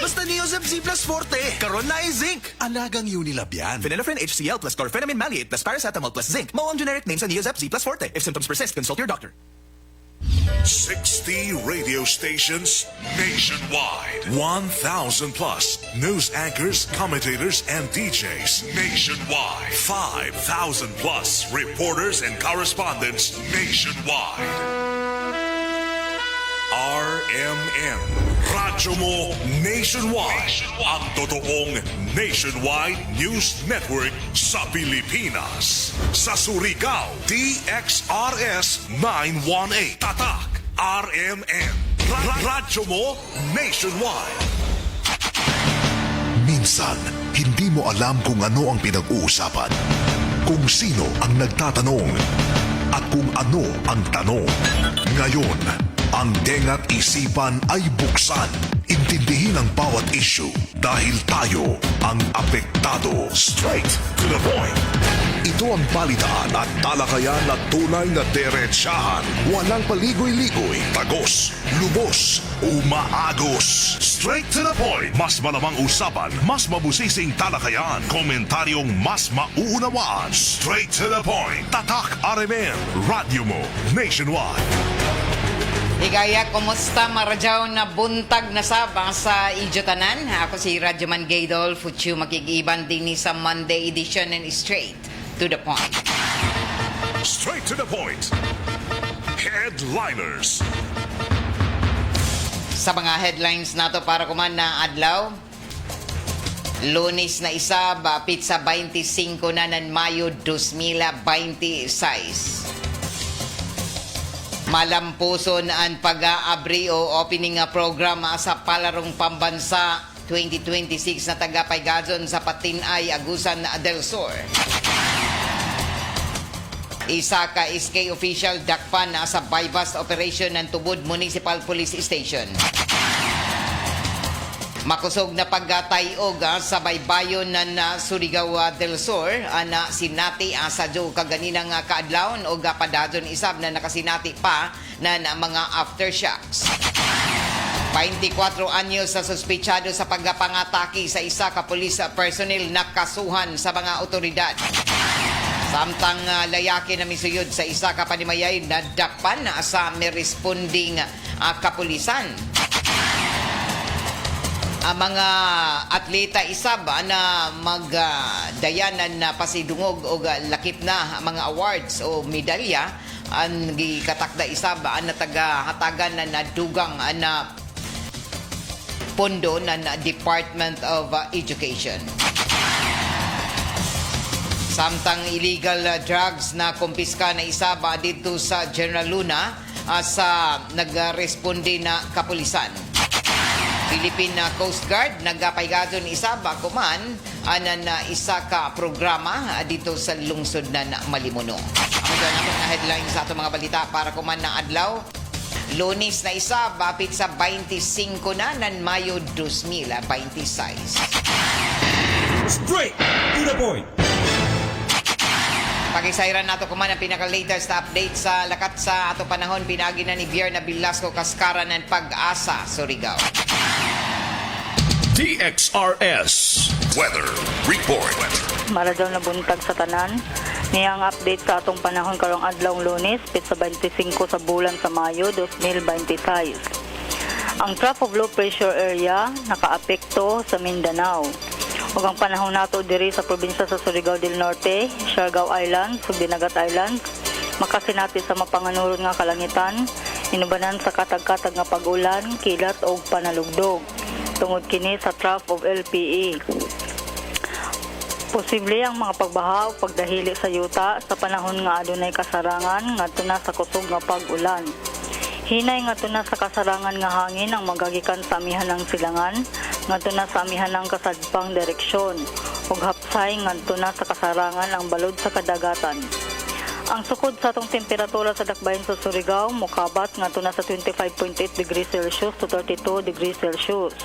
Basta Neozep Z plus Forte. Karon na zinc. Alagang Unilab yan. Phenylephrine HCl plus chlorpheniramine maleate plus paracetamol plus zinc. Mao ang generic name sa Neozep Z plus Forte. If symptoms persist, consult your doctor. 60 radio stations nationwide. 1,000 plus news anchors, commentators, and DJs nationwide. 5,000 plus reporters and correspondents nationwide. RMN. Radyo mo nationwide. Ang totoong nationwide news network sa Pilipinas. Sa Surigao, DXRS 918. Tatak, RMN. Radyo mo nationwide. Minsan, hindi mo alam kung ano ang pinag-uusapan, kung sino ang nagtatanong, at kung ano ang tanong. Ngayon, ang tenga't isipan ay buksan. Intindihin ang bawat issue dahil tayo ang apektado. Straight to the point. Ito ang balitaan at talakayan na tunay na diretsahan. Walang paligoy-ligoy, tagos, lubos, umaagos. Straight to the point. Mas malamang usapan, mas mabusising talakayan, komentaryong mas mauunawaan. Straight to the point. Tatak RMN. Radyo mo nationwide. Higaya, kumusta maradyaw na buntag na sabang sa Idyotanan? Ako si Radyoman Gaydol, futsu makikiban din sa Monday edition and straight to the point. Straight to the point. Headliners. Sa mga headlines nato para kuman na adlaw, Lunes na isa, bapit sa 25 na ng Mayo 2026. Malampuson ang pag-aabri o opening program sa Palarong Pambansa 2026 na tagapaygadon sa Patinay, Agusan del Sur. Isa ka SK official dakpan sa bypass operation ng Tubod Municipal Police Station. Makusog na paggatayog sa baybayon ng Surigao del Sur na sinati sa Diyo kaganinang kaadlawon o padadon isab na nakasinati pa ng mga aftershocks. 24 anyos sa suspechado sa pagpangatake sa isa ka police personnel na kasuhan sa mga otoridad. Samtang layaki na misuyod sa isa ka panimayay na dakpan sa responding kapulisan. Ang mga atleta isab na magdayanan na pasidungog o lakip na mga awards o medalya ang gikatakda isab na tagahatagan na nadugang na pondo ng Department of Education. Samtang illegal drugs na kumpiska na isab dito sa General Luna sa nagresponde na kapulisan. Philippine Coast Guard nagapaygadon isa kuman anan na isa ka programa dito sa lungsod na Malimuno. Ang na mga headlines sa atong mga balita para kuman na adlaw. Lunes na isa, bapit sa 25 na ng Mayo 2026. Straight to the point. Pakisayran nato kuman ang pinaka-latest update sa lakat sa ato panahon pinagi na ni Bierna Bilasco Kaskaran ng Pag-asa, Surigao. DXRS Weather Report. Maradyaw na buntag sa tanan. Niyang update sa atong panahon karong adlawng Lunes, pit sa 25 sa bulan sa Mayo 2026. Ang trough of low pressure area nakaapekto sa Mindanao. Ug ang panahon nato diri sa probinsya sa Surigao del Norte, Siargao Island, Sugdinagat Island, makasinati sa mapanganuron nga kalangitan, inubanan sa katag-katag nga pag-ulan, kilat o panalugdog. Tungod kini sa trough of LPE. Posible ang mga pagbaha o pagdahili sa yuta sa panahon nga adunay kasarangan ngadto na sa kusog nga pag-ulan. Hinay ngadto na sa kasarangan nga hangin ang magagikan sa amihan ng silangan ngadto na sa amihan ng kasadpang direksyon ug hapsay ngadto na sa kasarangan ang balod sa kadagatan. Ang sukod sa atong temperatura sa dakbayan sa Surigao mokabat ngadto na sa 25.8 degrees Celsius to 32 degrees Celsius.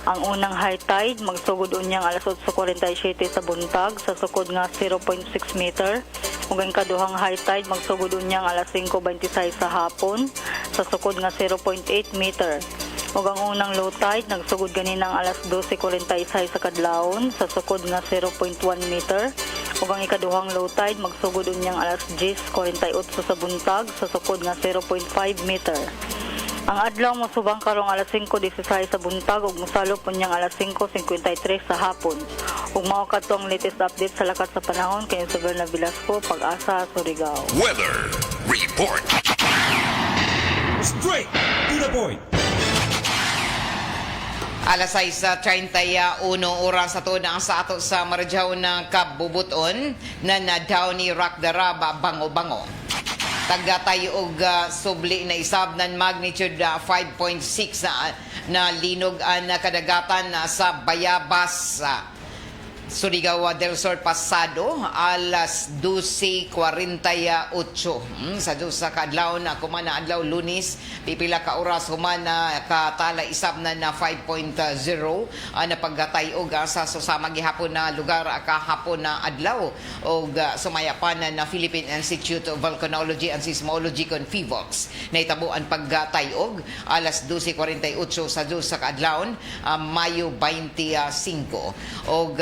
Ang unang high tide magsugod unyang alas 8:47 sa buntag sa sukod nga 0.6 meter. Ug ang kaduhang high tide magsugod unyang alas 5:26 sa hapon sa sukod nga 0.8 meter. ug ang unang low tide nagsugod ganinang alas 12:46 sa kadlawon sa sukod nga 0.1 meter ug ang ikaduhang low tide magsugod unyang alas 10:48 sa buntag sa sukod nga 0.5 meter. Ang adlaw mosubang karong alas 5:16 sa buntag ug mosalop unyang alas 5:53 sa hapon. Ug mao kadto ang latest update sa lakat sa panahon kay sa Berna Velasco, Pag-asa, Surigao. Weather Report. Straight to the point. Alas 6:31 oras sa na sa ato sa Marjaw na Kabubuton na nadaw ni Rock Daraba Bango-Bango. Tagatay og subli na isab nan magnitude 5.6 na linog ang kadagatan sa Bayabas, Surigao del Sur pasado alas 12:48 sa Diyos sa kadlaw na kumana adlaw Lunes pipila ka oras humana katala isab na 5.0 na paggatay-og sa susama gihapon na lugar kahapon na adlaw og sumayapan na Philippine Institute of Volcanology and Seismology kon PHIVOLCS na itabuan paggatay-og alas 12:48 sa Diyos sa kadlawon Mayo 25 og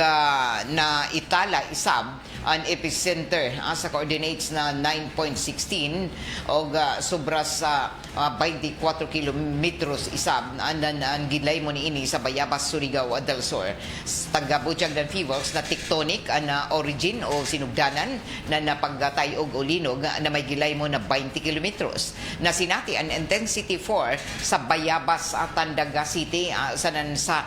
na itala isab ang epicenter sa coordinates na 9.16 o sobra sa 24 kilometros isab ang gilay mo ni ini sa Bayabas, Surigao del Sur. Tagabutyag ng PHIVOLCS na tectonic na origin o sinugdanan na napaggatay og ulinog na may gilay mo na 20 kilometros. Na sinati ang intensity 4 sa Bayabas, Tandaga City sa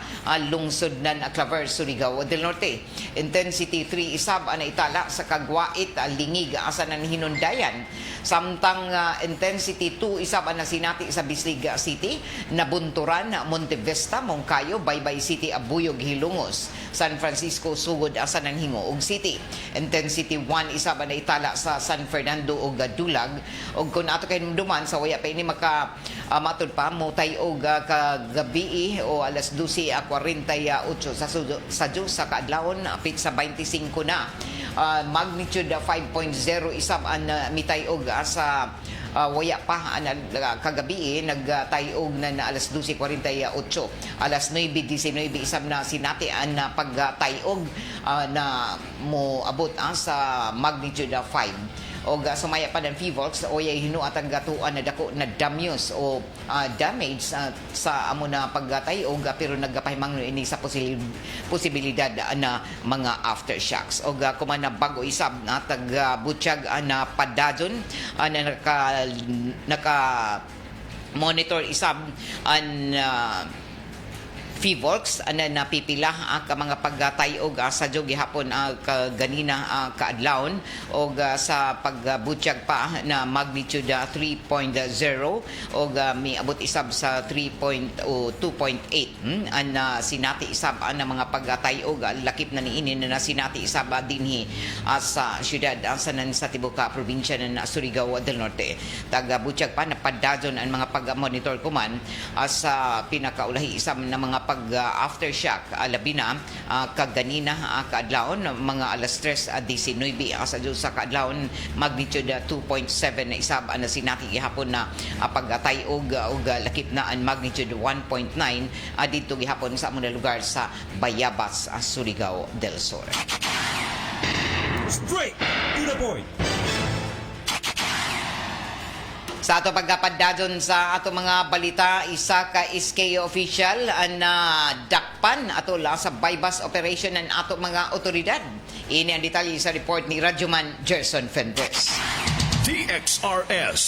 lungsod ng Claver, Surigao del Norte. Intensity 3 isab na itala sa Kagwait, Lingig, asa ng Hinundayan. Samtang intensity 2 isab na sinati sa Bislig City, Nabunturan, Montevesta, Moncayo, Baybay City, Abuyog, Hilongos, San Francisco, Sugod, asa ng Hingoog City. Intensity 1 isab na itala sa San Fernando ug Dulag. Og kung ato kay duman sa waya pa ini maka matud pa motay og kagabi o alas 12:48 sa Diyos sa kaadlawon apit sa 25 na. Magnitude 5.0 isab ang mitay og sa waya pa kagabi nagtayog na alas 12:48 alas 9:19 isab na sinati ang pagtayog na mo abot sa magnitude 5 o sumaya pa ng PHIVOLCS o hinuat ang gatuan na dako na damage o damage sa amo na paggatay o pero nagapahimang ini sa posibilidad na mga aftershocks o kumana bago isab na tagbutsyag na padajon na naka monitor isab ang PHIVOLCS na napipila ka mga paggatay-og sa gihapon ganina kaadlawon og sa pagbutsyag pa na magnitude 3.0 og miabot isab sa 2.8 ang sinati isab ang mga paggatay-og lakip na niini na sinati isab dinhi sa syudad sa tibuka probinsya ng Surigao del Norte. Tagbutsyag pa na padayon ang mga pag-monitor kuman sa pinakaulahi isab na mga pag-aftershock labi na kaganina kaadlawon mga alas 3:19 sa Diyos sa kaadlawon magnitude 2.7 na isab na sinati gihapon na paggatay og lakip na ang magnitude 1.9 dito gihapon sa among lugar sa Bayabas, Surigao del Sur. Straight to the point. Sa ato pagkapadadon sa ato mga balita, isa ka SK official na dakpan ato la sa bypass operation ng ato mga otoridad. Ini ang detalye sa report ni Radyoman Gerson Fendres. TXRS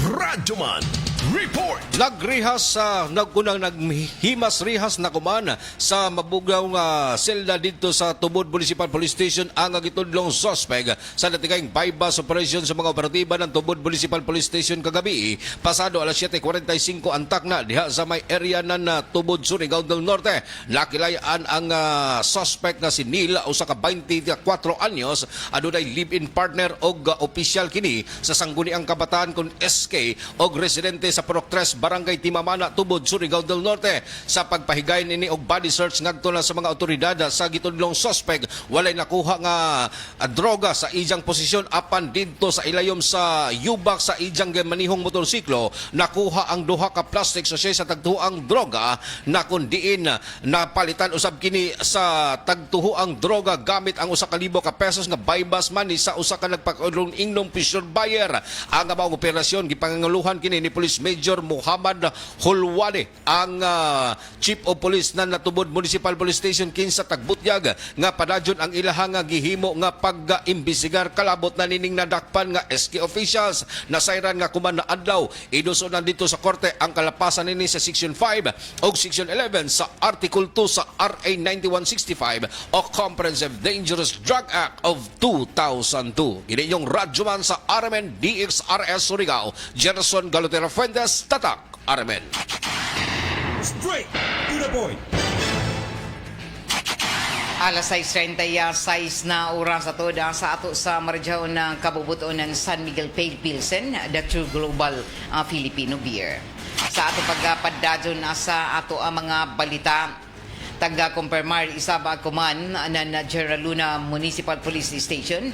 Radyoman Report. Nagrihas nagkunang naghimas rihas na kuman sa mabugaw nga selda dito sa Tubod Municipal Police Station ang gitudlong suspect sa natigayng bypass operation sa mga operatiba ng Tubod Municipal Police Station kagabi. Pasado alas 7:45 antak na diha sa may area ng Tubod, Surigao del Norte. Nakilayan ang suspect nga si Neil usa ka 24 anyos adunay live-in partner og opisyal kini sa sangguniang kabataan kun SK og residente sa Purok 3 Barangay Timamana Tubod, Surigao del Norte. Sa pagpahigay nini og body search ngadto na sa mga otoridad sa gitudlong suspect, walay nakuha nga droga sa ijang posisyon apan didto sa ilayom sa yubak sa ijang manihong motorsiklo. Nakuha ang duha ka plastic sachet sa tagtuang droga na kundiin napalitan usab kini sa tagtuhoang droga gamit ang 1,000 ka pesos nga buy-bus money sa usa ka nagpakaulong ingnom pressure buyer. Ang maong operasyon gipanganguluhan kini ni Police Major Muhammad Hulwani, ang Chief of Police na Natubod Municipal Police Station kinsa Tagbutyag, nga padadyon ang ilahang gihimo nga pag-imbestigar kalabot na nining nadakpan nga SK officials. Nasayran nga kumanda adlaw idusonan dito sa korte ang kalapasan nini sa Section 5 o Section 11 sa Article 2 sa RA 9165 o Comprehensive Dangerous Drug Act of 2002. Kini yung radyoman sa RMN DXRS Surigao, Gerson Galotera Fuentes, Tatak RMN. Straight to the point. Alas 6:36 na oras sa ato sa marjaw ng kabubuton ng San Miguel Pale Pilsen, the true global Filipino beer. Sa ato pagpadadyon sa ato ang mga balita, taga-kumpirmar isa ba kuman na General Luna Municipal Police Station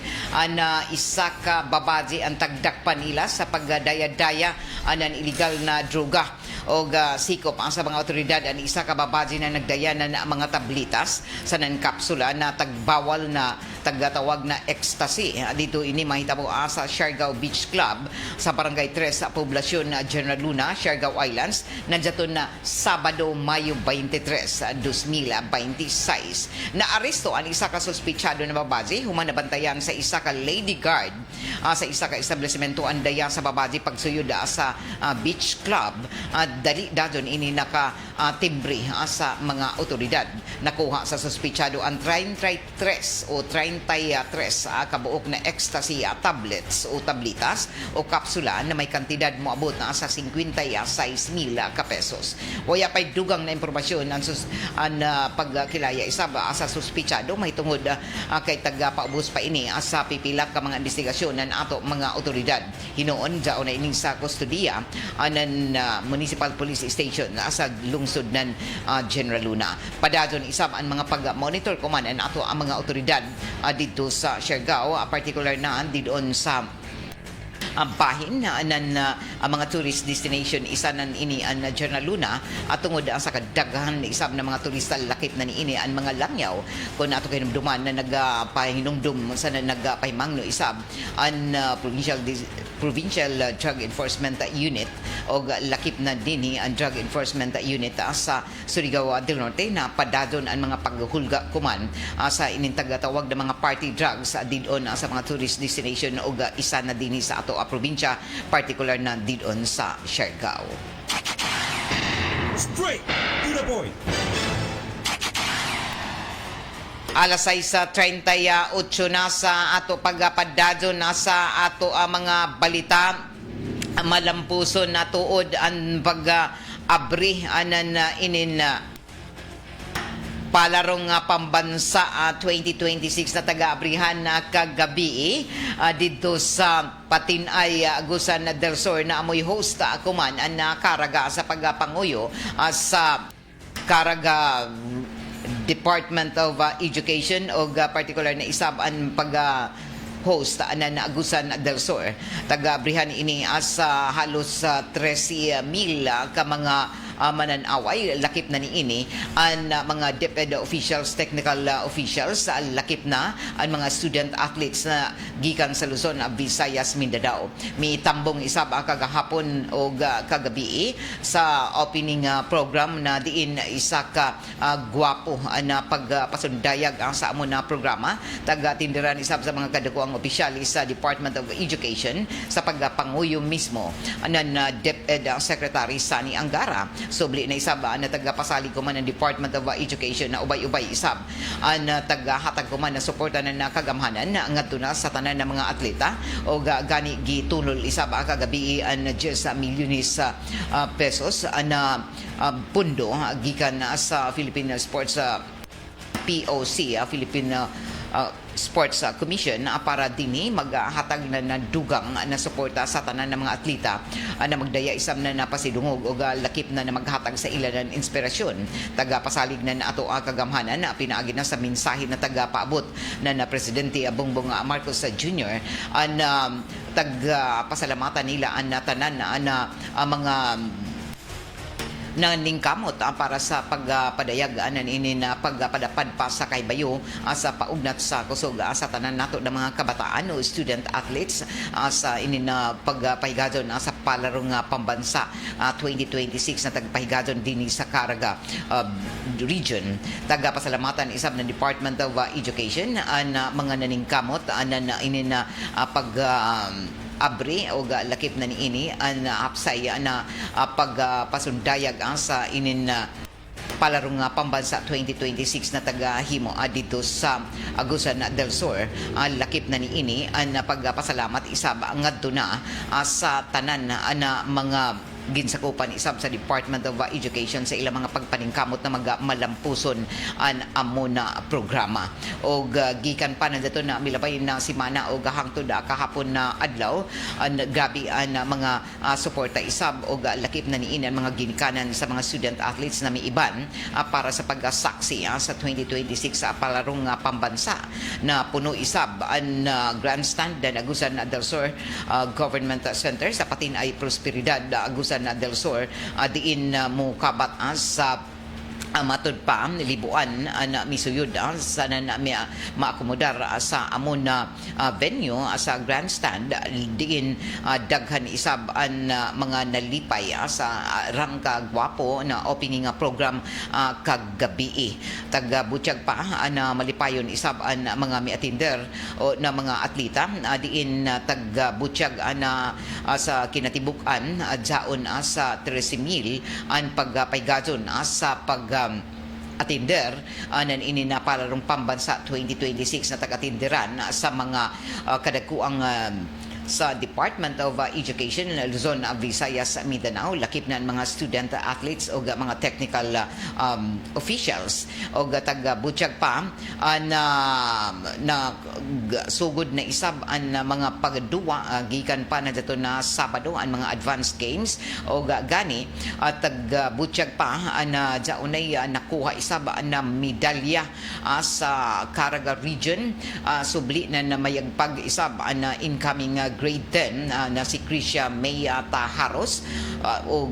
na isa ka babaji ang tagdakpan nila sa pagdaya-daya ng illegal na droga o sikop ang sa mga otoridad ang isa ka babaji na nagdaya na mga tablitas sa nan kapsula na tagbawal na tagatawag na ecstasy. Dito ini mahitabo sa Siargao Beach Club sa Barangay 3 sa poblasyon na General Luna, Siargao Islands, nandiyaton na Sabado, Mayo 23, 2026. Naaresto ang isa ka suspitsado na babaji human nabantayan sa isa ka lady guard sa isa ka establishmento andaya sa babaji pagsuyod sa beach club. Dali dadon ini naka timbre sa mga otoridad. Nakuha sa suspitsado ang 33 o 33 kabuok na ecstasy tablets o tablitas o kapsula na may kantidad moabot na sa 56,000 ka pesos. Waya pay dugang na impormasyon ang pagkilaya isa ba sa suspitsado may tungod kay taga-paubos pa ini sa pipila ka mga investigasyon ng ato mga otoridad. Hinoon dao na ining sa kustudiya ng Municipal Police Station sa lungsod ng General Luna. Padadon isab ang mga pag-monitor kuman ang ato ang mga otoridad dito sa Siargao, particular na didon sa bahin ng mga tourist destination isa nan ini ang General Luna at tungod sa kadaghan isab na mga turista lakip na niini ang mga langyaw kung ato kinumduman na nagpahinumdum sa nagpahimangno isab ang Provincial Drug Enforcement Unit o lakip na dinhi ang Drug Enforcement Unit sa Surigao del Norte na padadon ang mga paghulga kuman sa inintagatawag na mga party drugs didon sa mga tourist destination o isa na dinhi sa ato probinsya, particular na didon sa Siargao. Straight to the point. Alas 6:38 na sa ato pagpadadyon na sa ato mga balita. Malampuson na tuod ang pag-abri anan inin palarong pambansa 2026 na taga-abrihan na kagabi dito sa Patinay, Agusan del Sur na amoy host kuman ang nakaraga sa pagpanguyo sa Caraga Department of Education o particular na isab ang host na Agusan del Sur. Taga-abrihan ini sa halos 13,000 ka mga mananaway, lakip na niini ang mga DepEd officials, technical officials, lakip na ang mga student athletes na gikan sa Luzon, Visayas, Mindanao. May tambong isab kagahapon o kagabi sa opening program na diin isa ka gwapo na pagpasundayag sa amo na programa. Taga-tindiran isab sa mga kadakuang opisyalis sa Department of Education sa pagpanguyo mismo ng DepEd Secretary Sani Angara. Sobli na isab na taga-pasalig ko man ng Department of Education na ubay-ubay isab na taga-hatag ko man na suporta na kagamhanan ngadto na sa tanan ng mga atleta o gani gitulol isab kagabi ang 10 milyones pesos na pundo gikan sa Philippine Sports POC, Philippine Sports Commission para dini maghatag na dugang na suporta sa tanan ng mga atleta na magdaya isam na napasidungog o lakip na maghatag sa ilan ng inspirasyon. Tagapasalig na ato kagamhanan na pinaagi na sa mensahe na tagapaabot na Presidente Bongbong Marcos Jr. Pasalamatan nila ang tanan na mga na ningkamot para sa pagpadayag ini na pagpadapad pa sa kaybayo sa paugnat sa kusog sa tanan nato ng mga kabataan o student athletes sa ini na pagpahigadon sa palarong pambansa 2026 na tagpahigadon din sa Caraga region. Tagapasalamatan isab ng Department of Education na mga naningkamot na ini na abri o lakip na niini ang hapsay na pagpasundayag sa inin palarong pambansa 2026 na tagahimo dito sa Agusan del Sur. Lakip na niini ang pagpasalamat isab ngadto na sa tanan na mga ginsakupan isab sa Department of Education sa ilang mga pagpaningkamot na malampuson ang amo na programa. O gikan pa na dito na milabay na simana o hangtod kahapon na adlaw grabe ang mga suporta isab o lakip na niinan mga ginikanan sa mga student athletes na miiban para sa pagsaksi sa 2026 sa palarong pambansa na puno isab ang grandstand na Agusan del Sur Government Center sa patin ay Prosperidad Agusan del Sur diin mo kabat sa matod pa libuan na misuyod sa na maakomodar sa amon na venue sa grandstand diin daghan isab ang mga nalipay sa rangka gwapo na opening program kagabi. Tagabutyag pa na malipayon isab ang mga miatinder o na mga atleta diin tagabutyag na sa kinatibukan jaon sa 13,000 ang pagpaygadon sa atinder nan ini na palarong pambansa 2026 na taga-atinderan sa mga kadagkuang sa Department of Education Luzon, Visayas, Mindanao. Lakip na mga student athletes o mga technical officials o taga-butyag pa na sugod na isab ang mga pagduwa gikan pa na dito na Sabado ang mga advanced games o gani taga-butyag pa na jaunay nakuha isab na medalya sa Caraga region subli na mayagpag isab na incoming grade 10 na si Krisha Maya Taharos o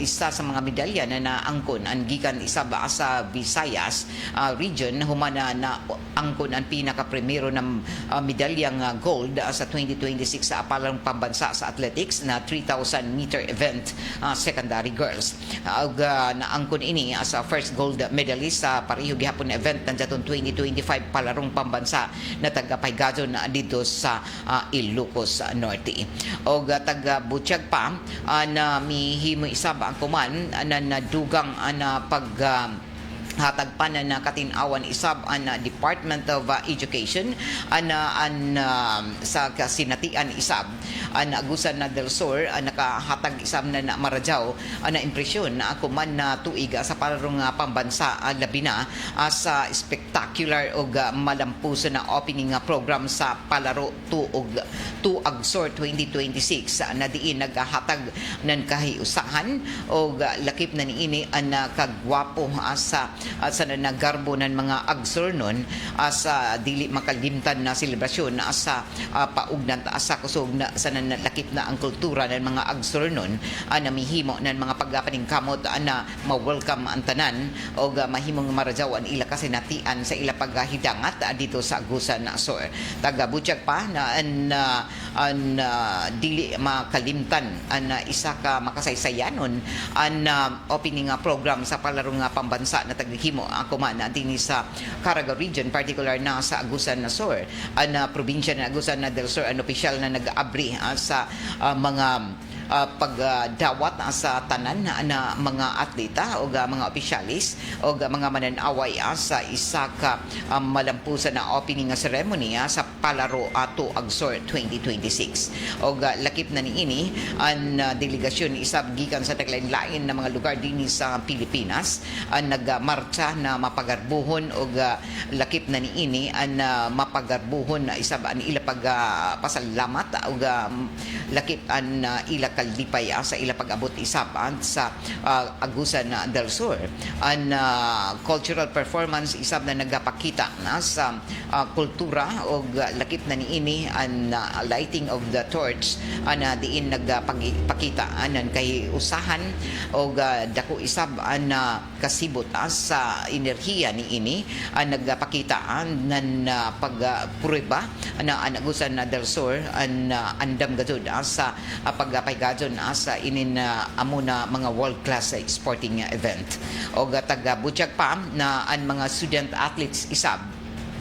isa sa mga medalya na naangkon ang gikan isa ba sa Visayas region humana na angkon ang pinaka-primero ng medalyang gold sa 2026 sa apalang pambansa sa athletics na 3,000 meter event secondary girls. Naangkon ini sa first gold medalist sa pareho gihapon na event ng jatong 2025 palarong pambansa na tagapaygadon dito sa Ilocos Norte. O taga-butyag pa na mihimo isab ang kuman na nadugang na hatag pa na katinawan isab ang Department of Education sa kasinatian isab ang Agusan del Sur nakahatag isab na maradyaw na impresyon na ako man na tuig sa palarong pambansa labi na sa spectacular o malampuso na opening program sa palaro Agsor 2026 na diin naghatag ng kahiusahan o lakip na niini ang kagwapo sa nagarbo ng mga Agsor nun sa dili makalimtan na selebrasyon sa paugnat sa kusog na sa nanlakip na ang kultura ng mga Agsor nun na mihimo ng mga pagpaningkamot na ma-welcome ang tanan o mahimong maradyaw ang ila kasinatian sa ila paghidangat dito sa Agusan Sur. Taga-butyag pa na dili makalimtan ang isa ka makasaysayanon ang opening program sa palarong pambansa na taghimo ako man din sa Caraga region, particular na sa Agusan Sur ang probinsya ng Agusan del Sur ang opisyal na nag-abri sa mga pagdawat sa tanan na mga atleta o mga opisyalis o mga mananaway sa isa ka malampusan na opening ceremony sa Palaro ato Agsor 2026. O lakip na niini ang delegasyon isab gikan sa taglain-lain na mga lugar dinhi sa Pilipinas ang nagmarcha na mapagarbuhon o lakip na niini ang mapagarbuhon na isab ang ila pasalamat o lakip ang ila kalipay sa ila pag-abot isab sa Agusan del Sur. Ang cultural performance isab na nagapakita na sa kultura o lakip na niini ang lighting of the torch na diin nagpakita anan kay usahan o dako isab ang kasibot sa enerhiya niini ang nagpakita nan pagprueba na ang Agusan del Sur ang andam gajud sa pagpaygadon sa inin amo na mga world class sporting event o taga butyag pa na ang mga student athletes isab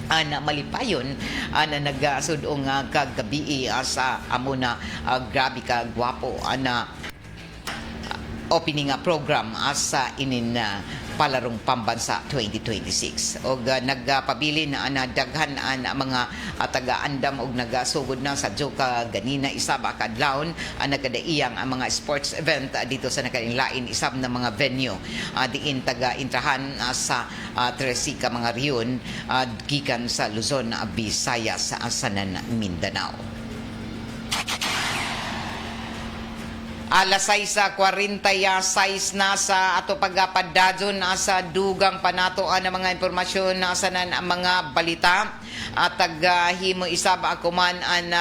na malipayon na nagasudong kagabi sa amo na grabe ka gwapo na opening program sa inin Palarong Pambansa 2026. O nagpabilin na daghan ang mga taga-andam og nagasugod na sa Joka ganina isab kadlawon ang nagkadaiyang ang mga sports event dito sa nakalain isab na mga venue diin taga-intrahan sa 13 ka mga riyon gikan sa Luzon, Visayas, Sanan, Mindanao. Alas 6:46 na sa ato pagpadadyon sa dugang panatoan ng mga impormasyon sa nan mga balita at taghimo isab ako man ang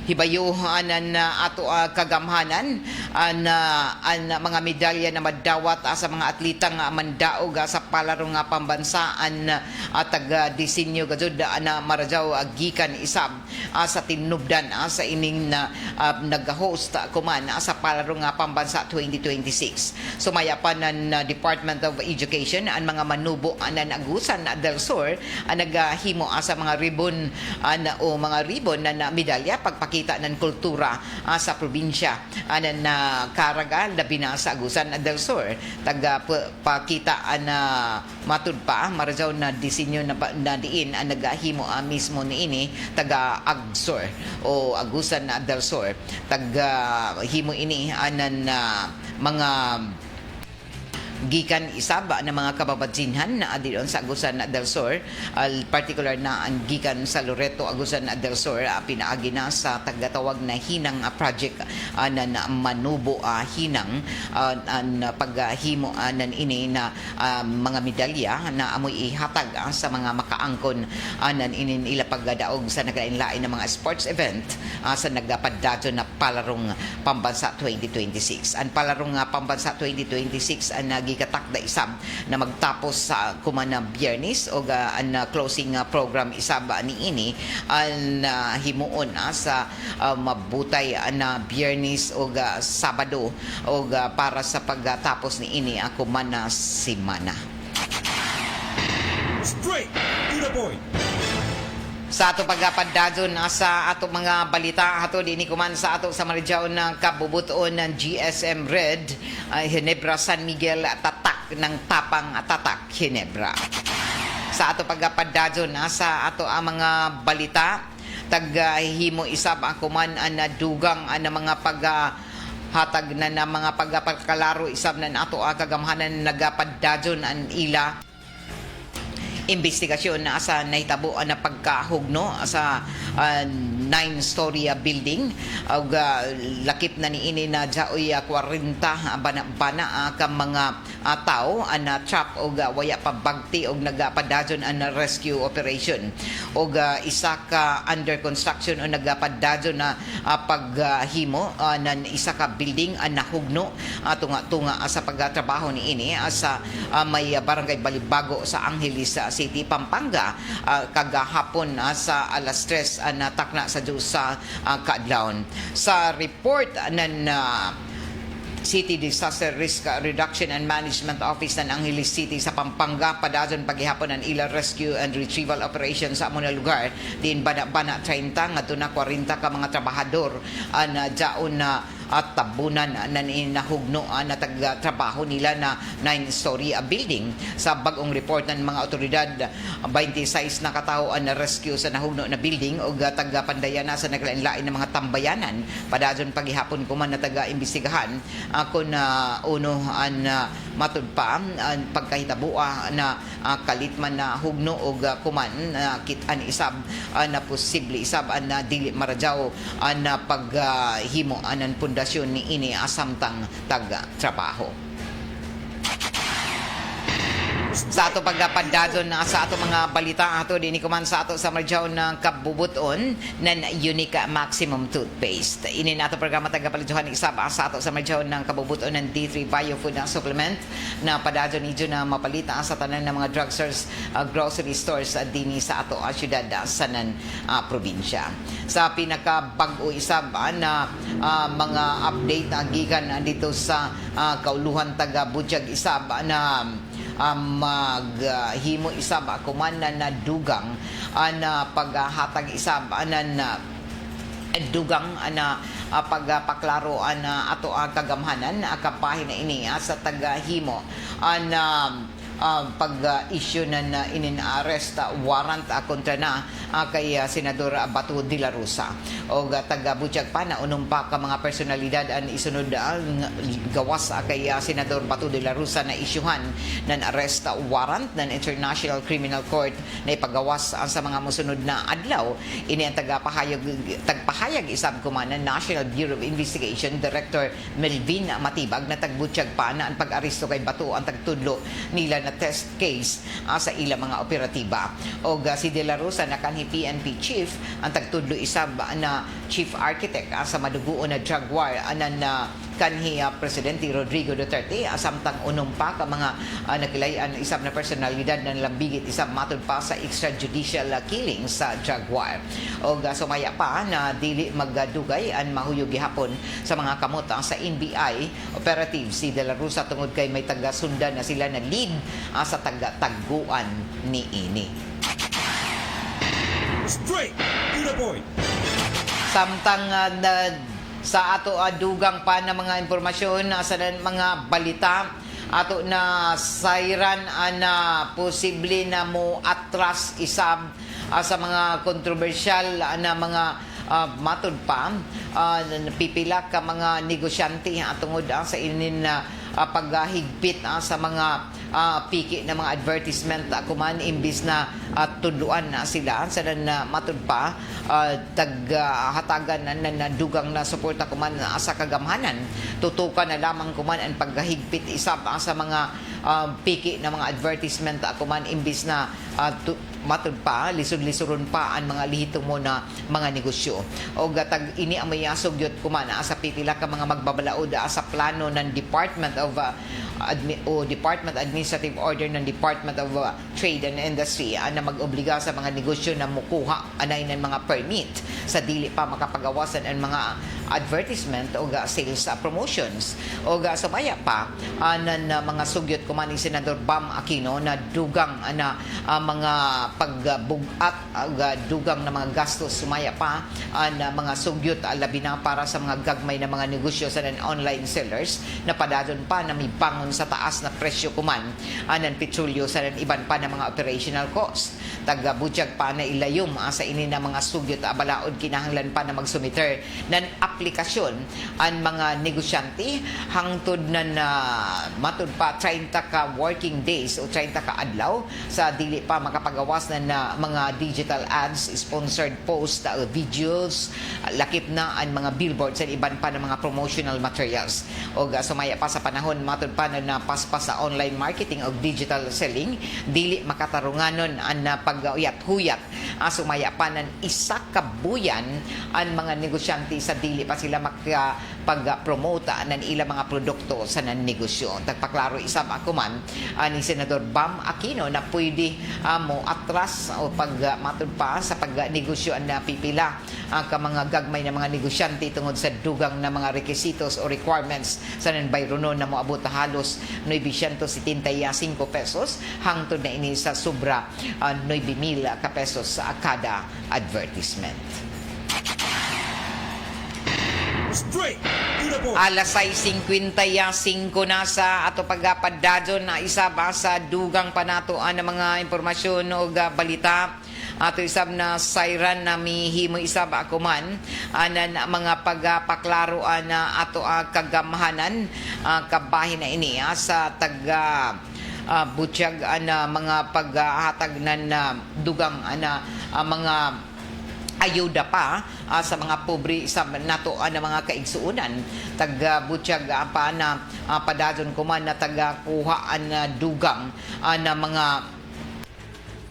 hibayuhan ato kagamhanan ang mga medalya na madawat sa mga atletang mandaog sa palarong pambansaan taga-disenyo gajud na marajaw gikan isab sa tinubdan sa ining nag-host kuman sa palarong pambansa 2026. Sumayapan ng Department of Education ang mga manubo ng Agusan del Sur naghimo sa mga ribbon o mga ribbon na medalya pagpakita ng kultura sa probinsya na Caraga labi na sa Agusan del Sur taga pakita na matud pa marajaw na disenyo na diin ang naghimo mismo niini taga Agsor o Agusan del Sur taga himo ini anan mga gikan isab na mga kababadsinhan na adiron sa Agusan del Sur, particular na ang gikan sa Loreto, Agusan del Sur, pinaagi na sa tagatawag na hinang project na manubo hinang ang paghimo nan ini na mga medalya na amoy ihatag sa mga makaangkon nan inin ila pagdaog sa naglain-lain na mga sports event sa nagpadadyon na Palarong Pambansa 2026. Ang Palarong Pambansa 2026 ang gikatakda isab na magtapos sa kumana Biyernes o ang closing program isab niini ang himuon sa mabutay na Biyernes o Sabado o para sa pagtapos niini kumana simana. Straight to the point. Sa ato pagpadadyon sa ato mga balita ato dinhi kuman sa ato sa Marijaw ng kabubuton ng GSM Red Ginebra San Miguel tatak ng tapang tatak Ginebra. Sa ato pagpadadyon sa ato ang mga balita taghimo isab ako man ang dugang ang mga hatag na mga pagkalaro isab na ato kagamhanan nagapadadyon ang ila investigasyon na sa nahitabo na pagkahugno sa 9-story building og lakip na niini na jaoy 40 bana ka mga tao na trap og waya pa bagti og nagapadadyon ang rescue operation og isa ka under construction o nagapadadyon na paghimo nan isa ka building nahugno tunga sa pagtrabaho niini sa may barangay Balibago sa Angeles City, Pampanga kagahapon sa alas 3 natakna sa Diyos sa kaadlawon. Sa report ng City Disaster Risk Reduction and Management Office ng Angeles City sa Pampanga padadyon paghihapon ang ila rescue and retrieval operation sa amo na lugar din bana 30 ngadto na 40 ka mga trabahador na jaon na at tabunan na inahugno na taga-trabaho nila na 9-story building. Sa bagong report ng mga otoridad, 26 na katao ang na-rescue sa nahugno na building o taga-pandayana sa naglain-lain ng mga tambayanan. Padadyon paghihapon kuman na taga-imbestigahan kung uno ang matud pa ang pagkahitabua na kalitman na hugno o kuman kitan isab na posible isab na dili maradyaw na paghimo anan pundasyon ni ini asamtang taga-trabaho. Sa ato pagpadadon sa ato mga balita ato dinhi kuman sa ato sa marjaw ng kabubuton ng Unique Maximum Toothpaste. Ini nato programa tagapalidyohan isab sa ato sa marjaw ng kabubuton ng D3 Biofood na supplement na padadon nidyo na mapalita sa tanan ng mga drugstores, grocery stores dinhi sa ato syudad sanan probinsya. Sa pinakabag-o isab na mga update gikan dito sa kauluhan taga Budyag isab na maghimo isab kuman na dugang na paghatag isab na dugang na pagpaklaro na ato ang kagamhanan kapahin na ini sa tagahimo na pag-issue na in-arrest warrant kontra na kay Senador Bato de la Rosa o taga-Budyag pa na unong pa ka mga personalidad ang isunod ang gawas kay Senador Bato de la Rosa na isyuhan ng arrest warrant ng International Criminal Court na ipagawas sa mga musunod na adlaw. Ini ang tagpahayag isab kuman ng National Bureau of Investigation Director Melvin Matibag na tag-Budyag pa na ang pag-aresto kay Bato ang tagtudlo nila na test case sa ilang mga operatiba. O si De La Rosa na kanhi PNP chief ang tagtudlo isab na chief architect sa maduguon na drug war na kanhi Presidente Rodrigo Duterte samtang unong pa ka mga nakilayan isab na personalidad na lambigit isab matud pa sa extrajudicial killing sa drug war. O sumaya pa na dili magdugay ang mahuyog gihapon sa mga kamot sa NBI operative si De La Rosa tungod kay may taga-sundan na sila na lead sa taga-taguan ni ini. Straight to the point. Samtang sa ato dugang pa na mga impormasyon sa mga balita ato na sayran na posible na mo atras isab sa mga kontrobersyal na mga matud pa pipila ka mga negosyante tungod sa inin paghigpit sa mga piki na mga advertisement kuman imbis na tudluan na sila sa matud pa taghatagan na dugang na suporta kuman sa kagamhanan tutukan na lamang kuman ang paghigpit isab sa mga piki na mga advertisement kuman imbis na matud pa lisod-lisoron pa ang mga lihitong mo na mga negosyo o gatag ini ang mayasog yot kuman sa pipila ka mga magbabalaod sa plano ng Department of Department Administrative Order ng Department of Trade and Industry na mag-obliga sa mga negosyo na mukuha anay ng mga permit sa dili pa makapagawasan ang mga advertisement o sales promotions o sumaya pa ng mga sugyot kuman ni Senador Bam Aquino na dugang na mga pagbugat dugang na mga gastos sumaya pa na mga sugyot labi na para sa mga gagmay na mga negosyo sa online sellers na padadon pa na may bangon sa taas na presyo kuman ng petrolyo sa iban pa na mga operational cost. Taga-Budyag pa na ilayom sa ini na mga sugyot balaod kinahanglan pa na magsumiter ng aplikasyon ang mga negosyante hangtod na matud pa 30 ka working days o 30 ka adlaw sa dili pa makapagawas na mga digital ads, sponsored post, videos, lakip na ang mga billboards at iban pa ng mga promotional materials. O sumaya pa sa panahon matud pa na paspas sa online marketing o digital selling, dili makatarunganon ang pag-uyat-huyat. Sumaya pa ng isa ka buyan ang mga negosyante sa dili pa sila pag-promote ng ilang mga produkto sa negosyo. Tagpaklaro isab ako man ni Senador Bam Aquino na pwede mo atras o pagmatud pa sa pagnegosyo na pipila ka mga gagmay na mga negosyante tungod sa dugang na mga requisitos o requirements sa nanbayronon na moabot halos 975 pesos hangtod na ini sa sobra 9,000 ka pesos sa kada advertisement. Straight to the point. Alas 6:55 na sa ato pagpadadyon na isa ba sa dugang panatuan ng mga impormasyon o balita. Ato isab na siren na mihimo isab ako man anan mga pagpaklaroan na ato kagamhanan kabahin na ini sa taga butyag na mga paghatag na dugang mga ayuda pa sa mga pobre sa nato na mga kaigsuunan taga-butyag pa na padadyon ko man na taga-kuhaan na dugang na mga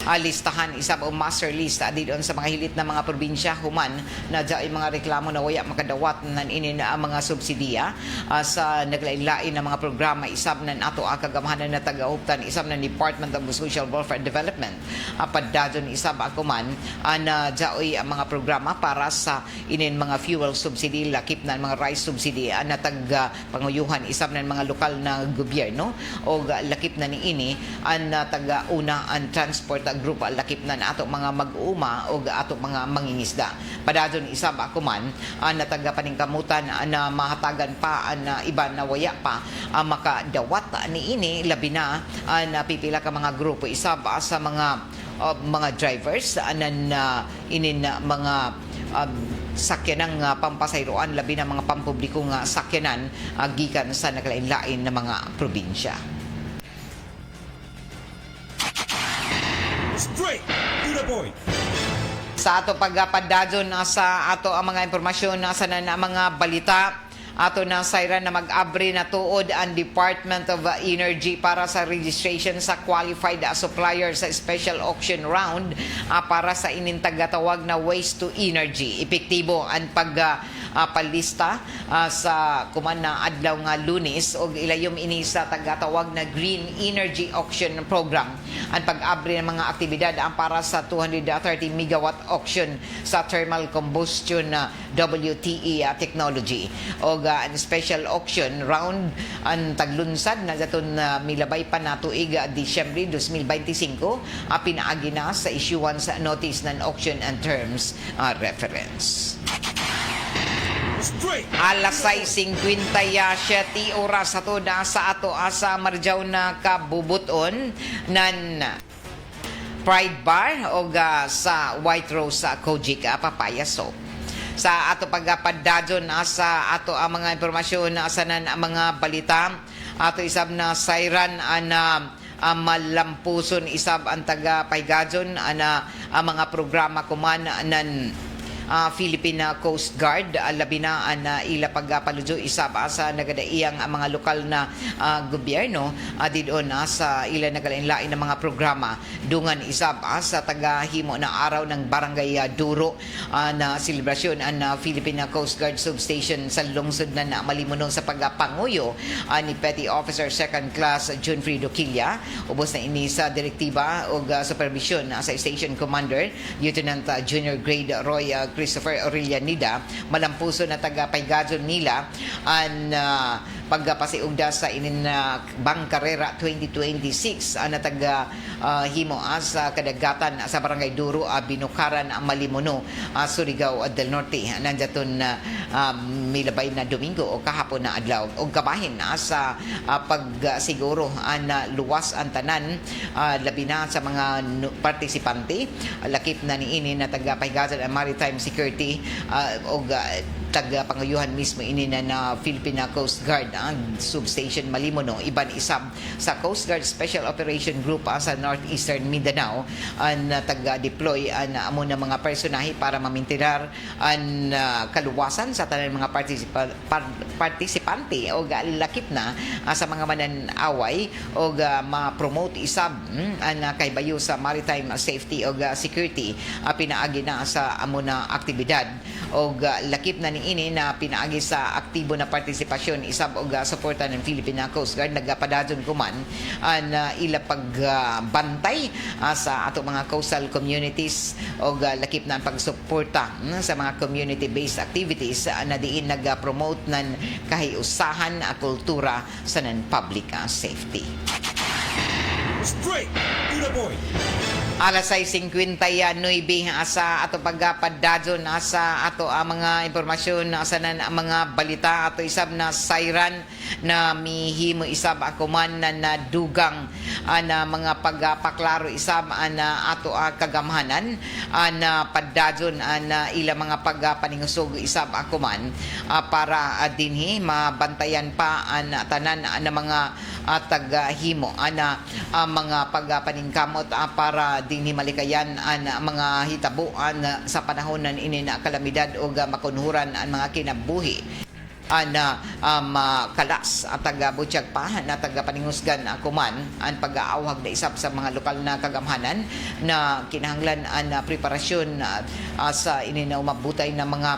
listahan isab o master list adidon sa mga hilit na mga probinsya human na dyan mga reklamo na waya makadawat nan ini na mga subsidiya sa naglain-lain na mga programa isab nan ato kagamhanan na taga-uptan isab ng Department of Social Welfare and Development padadyon isab ako man na dyan mga programa para sa inin mga fuel subsidy lakip na mga rice subsidy na taga-panguyuhan isab ng mga lokal na gobyerno o lakip na ni ini na taga-una ang transport group lakip na ato mga mag-uuma o ato mga mangingisda. Padadyon isab ako man na taga-paningkamutan na mahatagan pa na iba na waya pa makadawat ni ini labi na napipila ka mga grupo isab sa mga drivers na inin mga sakyanan ng pampasayroan labi na mga pampublikong sakyanan gikan sa naglain-lain na mga probinsya. Straight to the point. Sa ato pagpadadyon sa ato ang mga impormasyon sa mga balita ato na siren na mag-abre na tuod ang Department of Energy para sa registration sa qualified supplier sa special auction round para sa inintagatawag na waste to energy. Epektibo ang palista sa kuman na adlaw nga Lunes og ilayom ini sa tagatawag na Green Energy Auction Program. Ang pag-abre ng mga aktibidad ang para sa 230 megawatt auction sa thermal combustion WTE technology. Og ang special auction round ang taglunsad na daton milabay pa na tuig Disyembre 2025 pinaagi na sa issuance notice ng auction and terms reference. Straight. Alas 6:57 oras ato na sa ato asa marjaw na kabubuton nan Pride Bar o sa White Rose sa Kojic Papaya Soap. Sa ato pagpadadyon sa ato ang mga impormasyon sa mga balita ato isab na siren na malampuson isab ang taga paygadyon ang mga programa kuman nan Philippine Coast Guard labi na ila pagpalujo isab sa nagadaiyang mga lokal na gobyerno didon sa ila nagalain-lain na mga programa dungan isab sa tagahimo na araw ng Barangay Duro na selebrasyon ang Philippine Coast Guard Substation sa lungsod na Malimunon sa pagpanguyo ni Petty Officer Second Class John Frido Quilla ubos na ini sa direktiba o supervision sa Station Commander Lieutenant Junior Grade Roy Christopher Aurelianida malampuso na taga-paygadyon nila ang pagpasiugda sa inin Bangkarera 2026 na taga himo sa kadagatan sa Barangay Duro Binukaran Malimuno Surigao del Norte nandiyaton milabay na Domingo o kahapon na adlaw o kabahin sa pagsiguro na luwas ang tanan labi na sa mga partisipante lakip na niini na taga-paygadyon ang Maritime Security o taga-pangayuhan mismo ini na Philippine Coast Guard ang substation Malimono iban isab sa Coast Guard Special Operation Group sa Northeastern Mindanao ang taga-deploy ang amo na mga personahe para mamintinar ang kaluwasan sa tanan mga partisipante o lakip na sa mga mananaway o ma-promote isab ang kaybayo sa maritime safety o security pinaagi na sa amo na aktibidad o lakip na niini na pinaagi sa aktibo na partisipasyon isab o suporta ng Philippine Coast Guard nagapadadon kuman ang ila pagbantay sa ato mga coastal communities o lakip na ang pagsuporta sa mga community-based activities na diin nag-promote ng kahiusahan kultura sa non-public safety. Straight to the point. Alas 6:59 sa ato pagpadadyon sa ato mga impormasyon sa mga balita ato isab na siren na mihimo isab ako man na dugang na mga pagpaklaro isab na ato kagamhanan na padadyon na ila mga pagpaningusog isab ako man para dinhi mabantayan pa ang tanan na mga taghimo ana mga pagpaningkamot para dinhi malikayan ang mga hitabuan sa panahon ng ini na kalamidad o makunhuran ang mga kinabuhi kalas at taga-butyag pa na taga-paningusgan kuman ang pag-aawag na isap sa mga lokal na kagamhanan na kinahanglan ang preparasyon sa ini na umabutay na mga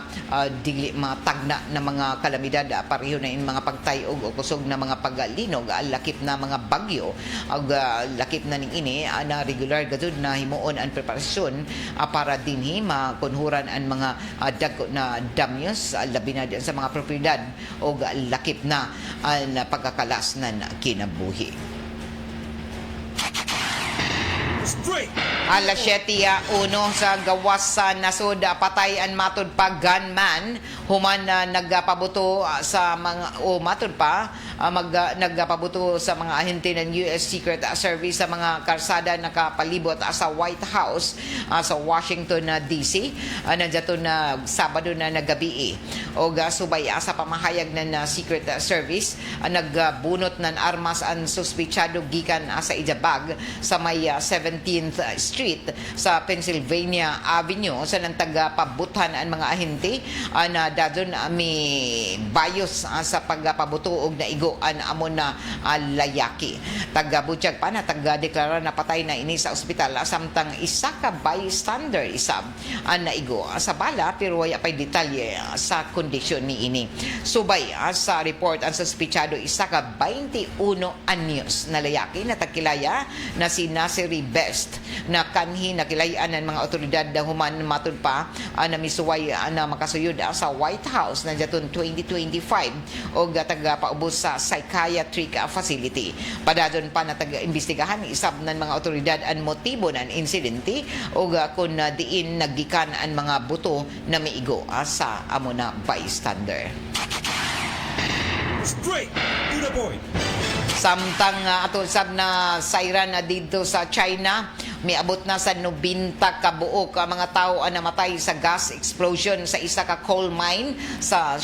dili matagna na mga kalamidad pareho na in mga pagtayog o kusog na mga paglinog lakip na mga bagyo ug lakip na ning ini na regular gadud na himuon ang preparasyon para dinhi makunhuran ang mga dagko na damyos labi na sa mga propiedad o lakip na ang pagkakalas ng kinabuhi. Straight. Alas 7:01 sa gawas sa nasod patay ang matud pa gunman human nagpabuto sa mga matud pa nagpabuto sa mga ahente ng US Secret Service sa mga karsada nakapalibot sa White House sa Washington DC nandiyato na Sabado na nagabi o subay sa pamahayag ng Secret Service nagbunot ng armas ang suspitsado gikan sa Ijabag sa may 17th Street sa Pennsylvania Avenue sa nang tagapabutan ang mga ahente na dadon may bayos sa pagpabutuog na igo an amon na layaki. Tagabutyag pa na taga-deklara na patay na ini sa ospital samtang isa ka bystander isab ang naigo sa bala pero wala pay detalye sa kondisyon ni ini. Subay sa report ang suspitsado isa ka 21 anyos na layaki na tagkilaya na si Nasiri Best na kanhi nakilayan ng mga otoridad na human matud pa na misuway na makasuyod sa White House na jatun 2025 o taga-paubos sa psychiatric facility. Padadon pa na taga-imbestigahan isab ng mga otoridad ang motibo ng insidente o kung diin naggikan ang mga buto na maigo sa amo na bystander. Straight to the point. Samtang ato sab na siren na dito sa China, miabot na sa 90 ka buok ang mga tao ang namatay sa gas explosion sa isa ka coal mine sa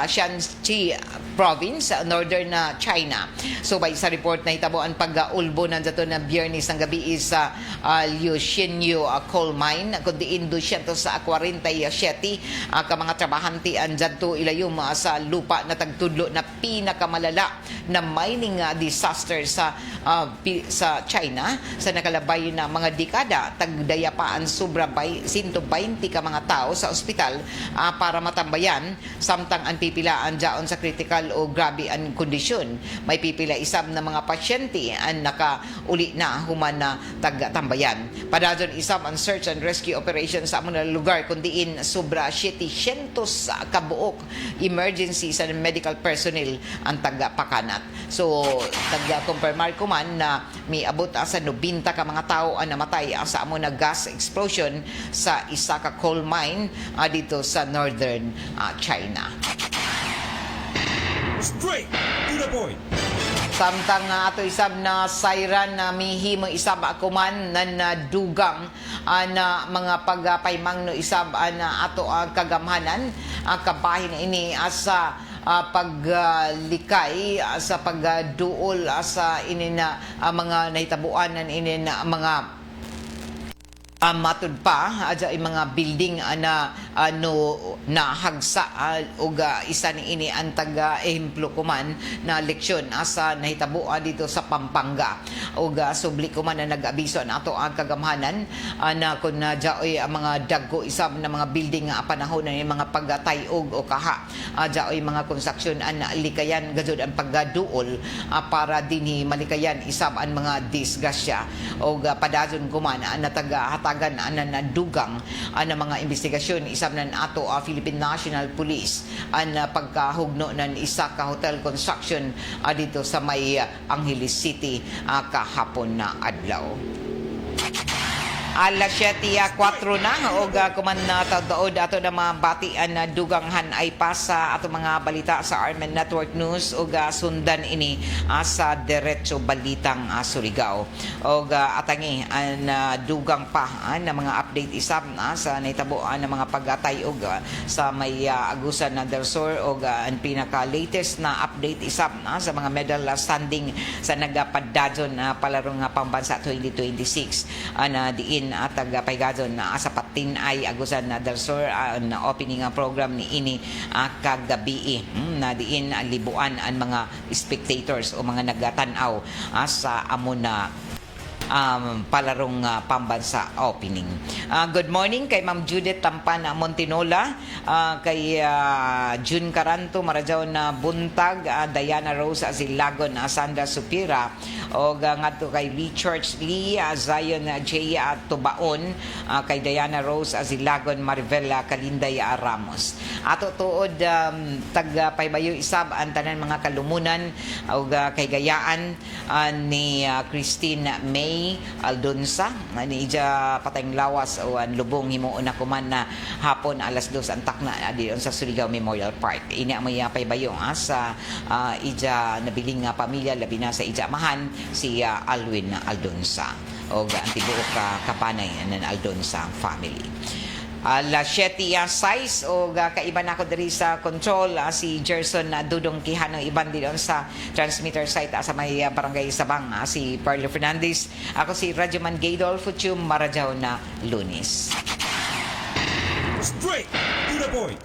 Shanxi province, northern na China. So by sa report na hitabo ang pag-ulbo ng dato na Biyernes ng gabi sa Liuxinyu coal mine kundi 247 ka mga trabahante ang jadto ilayom sa lupa na tagtudlo na pinakamalala na mining disaster sa China sa nakalabay na mga dekada. Tagdaya pa ang sobra 120 ka mga tao sa ospital para matambayan samtang ang pipilaan jaon sa critical o grabe ang kondisyon. May pipila isab na mga pasyente ang nakauli na human na tagtambayan. Padadon isab ang search and rescue operation sa among lugar kundiin sobra 700 kabuok emergency sa medical personnel ang tagapakanat. So taga-confirmar ko man na miabot sa 90 ka mga tao ang namatay sa among na gas explosion sa isa ka coal mine dito sa northern China. Straight to the point. Samtang ato isab na siren na mihimo isab akuman na dugang na mga pagpaymang no isab na ato kagamhanan kabahin ini sa paglikay sa pagduol sa inin mga nahitabuan ng inin mga matud pa adya mga building na nahagsa og isa ni ini ang taga ehemplo kuman na leksyon sa nahitabo dito sa Pampanga og subli kuman na nag-abiso nato ang kagamhanan na kun jaoy mga dagko isab na mga building nga panahon na mga pagtayog o kaha jaoy mga konstruksyon an likayan gajud ang pagduol para dinhi malikayan isab ang mga disgrasya og padayon kuman na taga hatagan anan dugang ang mga investigasyon isab nan ato Philippine National Police ang pagkahugno ng isa ka hotel construction dito sa may Angeles City kahapon na adlaw. Alas 7:04 na og kuman na taud ato na mga batian na duganghan ay pasa ato mga balita sa Armen Network News og sundan ini sa Diretso Balitang Surigao og atangi ang dugang pa na mga update isab sa nahitaboan ng mga pagtayog sa may Agusan na del Sur og ang pinaka latest na update isab sa mga medal standing sa nagapadadyon na palarong pambansa 2026 na diin at tagapaygadon na sa patin ay Agusan na del Sur na opening program ni ini kagabi na diin libuan ang mga spectators o mga nagatan-aw sa amon na palarong pambansa opening. Good morning kay Ma'am Judith Tampan Montinola, kay June Caranto Marajaw na Buntag, Diana Rose Azilagon, Sandra Supira, o ngadto kay Richard Lee, Zion J. Tubaon, kay Diana Rose Azilagon, Marivela Kalinday Ramos. Ato tuod tagpaybayo isab ang tanan mga kalumunan o kay gayaan ni Christine May Aldonsa ni ija patayng lawas o ang lubong himuon na kuman na hapon alas 2 ang takna diyon sa Surigao Memorial Park. Ini ang may paybayo sa ija nabiling pamilya labi na sa ija amahan si Alwin Aldonsa o ang tibuok kapanay ng Aldonsa family. Alas 7:06 o kaiban ako diri sa control si Gerson Dudong Quijano iban din sa transmitter site sa may barangay Sabang si Parlo Fernandez. Ako si Radyoman Gaydol Fuchum Marajaw na Lunes. Straight to the point.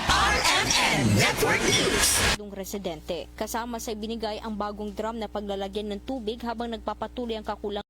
RMN Network News. Residente kasama sa ibinigay ang bagong drum na paglalagyan ng tubig habang nagpapatuloy ang kakulangan